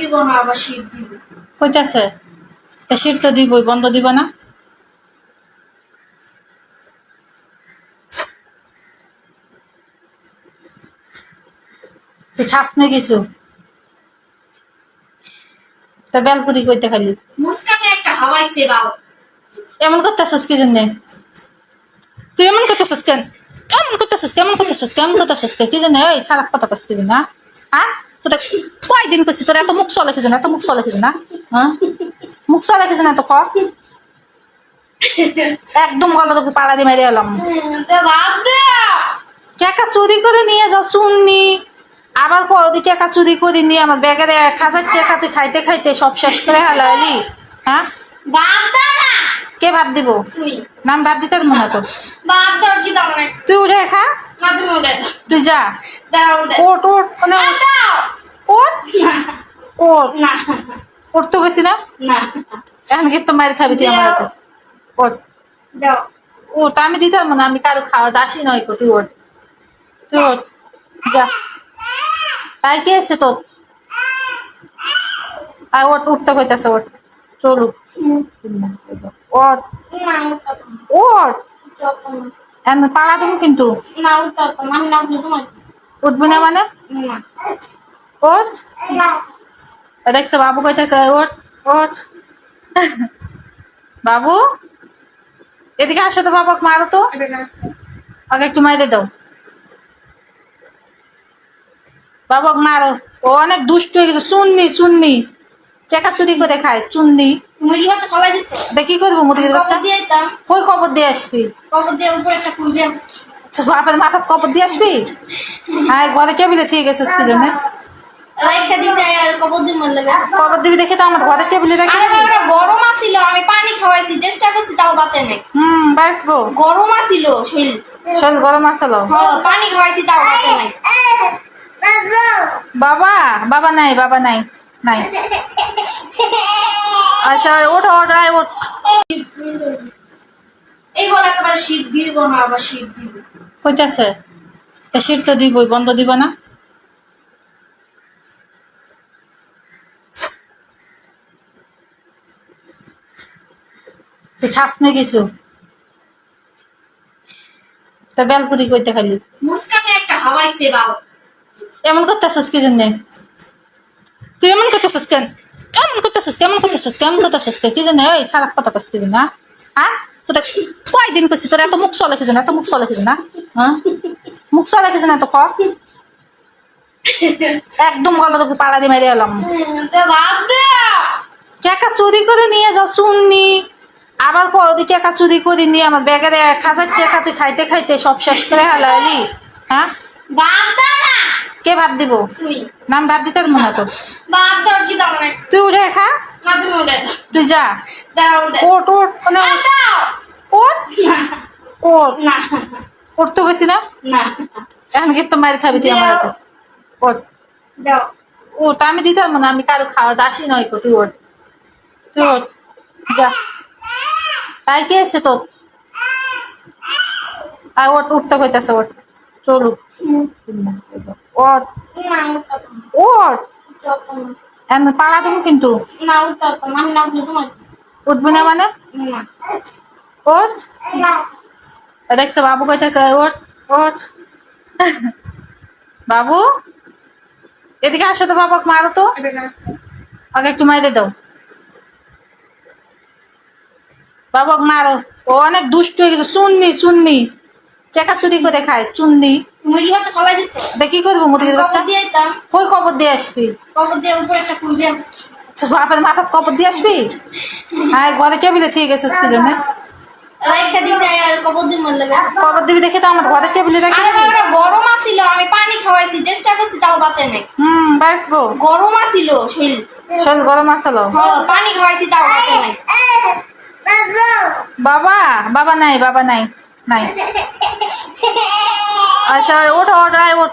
দিব না, আবার শীত দিব। কইতাছে শীত তো দিবই, বন্ধ দিব না। তুই খাস না কিছু? তা বেলকুদি কইতে খালি মুস্কানে একটা হাওয়াইছে বাবা। এমন করতেছিস কি জন্যে? তুই এমন করতেছিস কেন? কি জন্য? ওই খারাপ কথা কস কি জন্য? হ্যাঁ, তোদের কয়দিন করছি তোর এত মুখ চলে কিছু না, এত মুখ চলে কিছু না। হ্যাঁ, মুখ চলে কিছু না তো কর। একদম গলা তোকে পাড়া দিয়ে মেরে এলাম। টাকা চুরি করে নিয়ে যাও চুন্নি, আবার কদি টাকা চুরি করে নিয়ে আমার ব্যাগের 1000 টাকা তুই খাইতে খাইতে সব শেষ করে হালালি। হ্যাঁ, কে ভাত দিব? নাম ভাত দিতে মনে হয় তোর। তুই উঠে খা, তুই যা। ওট ওট ওট ওট ওট তো গেছি না, এখন কি তো মায়ের খাবি তুই আমার হাতে? ওট ওট, আমি দিতে পারবো না, আমি কারো খাওয়া দাসি নয়। তুই ওট, তুই ওট যা। তাই কে এসে তোর? আর ওট, উঠতে কইতাছে ওট, চলুক ওট ওট। পাড়া দেবো কিন্তু। উঠবি না মানে? ওট, দেখছো বাবু কইতেছে ওট ওট। বাবু এদিকে আসো তো, বাবাকে মারো তো, আগে একটু মাইরে দাও। বাবাকে মারো, ও অনেক দুষ্ট হয়ে গেছে। শুননি শুননি, টাকা চুরি করে খায় চুন্নি। দেখি করবো মুরগির বাচ্চা? কই কবর দিয়ে আসবি? বাপের মাথার কবর দিয়ে আসবি? হ্যাঁ, ঘরে টেবিলে ঠিক আছে কি জন্য? কবর দিবি দেখে তো আমার ঘরে টেবিলে রাখি। গরম আছিল, আমি পানি খাওয়াইছি, চেষ্টা করছি, তাও বাঁচে নাই। বাঁচবো। গরম আছিল শরীর, শরীর গরম আসলো। পানি খাওয়াইছি, তাও বাঁচে নাই। বাবা বাবা নাই, বাবা নাই নাই। আচ্ছা ওঠ ওঠ আয় ওঠ। এইবার একেবারে শীত দিব না, আবার শীত দিব। কইতাছে শীত তো দিবই, বন্ধ দিব না। তুই খাস না কিছু? তা বেলকুদি কইতে খালি মুস্কানে একটা হাওয়াইছে বাবা। এমন করতেছিস কি জন্যে? তুই এমন করতেছিস কেন? কি জন্য? ওই খারাপ কথা কস কি জন্য? হ্যাঁ, তোদের কয়দিন করছি তোর এত মুখ চলে কিছু না, এত মুখ চলে কিছু না। হ্যাঁ, মুখ চলে কিছু না তো কর। একদম গলা তোকে পাড়া দিয়ে মেরে এলাম। টাকা চুরি করে নিয়ে যাও চুন্নি, আবার কদি টাকা চুরি করে নিয়ে আমার ব্যাগের 1000 টাকা তুই খাইতে খাইতে সব শেষ করে হালালি। হ্যাঁ, কে ভাত দিব? নাম ভাত দিতে মনে হয় তোর। তুই উঠে খা, তুই যা। ওট ওট ওট ওট ওট তো গেছি না, এখন কি তো মায়ের খাবি তুই আমার হাতে? ওট ওট, আমি দিতে পারবো না, আমি কারো খাওয়া দাসি নয়। তুই ওট, তুই ওট যা। তাই কে এসে তোর? আর ওট, উঠতে কইতাছে ওট, চলুক ওট ওট। পাড়া দেবো কিন্তু। উঠবি না মানে? ওট, দেখছো বাবু কইতাছে ওট ওট। বাবু এদিকে আসো তো, বাবাকে মারো তো, আগে একটু মাইরে দাও। বাবাকে মারো, ও অনেক দুষ্ট হয়ে গেছে। শুননি শুননি, টাকা চুরি করে খায় চুন্নি। দেখি করবো মুরগির বাচ্চা? কই কবর দিয়ে আসবি? বাপের মাথার কবর দিয়ে আসবি? হ্যাঁ, ঘরে টেবিলে ঠিক আছে কি জন্য? কবর দিবি দেখে তো আমার ঘরে টেবিলে রাখি। গরম আছিল, আমি পানি খাওয়াইছি, চেষ্টা করছি, তাও বাঁচে নাই। বাঁচবো। গরম আছিল শরীর, শরীর গরম আসলো। পানি খাওয়াইছি, তাও বাঁচে নাই। বাবা বাবা নাই, বাবা নাই নাই। আচ্ছা ওঠ ওঠ আয় ওঠ।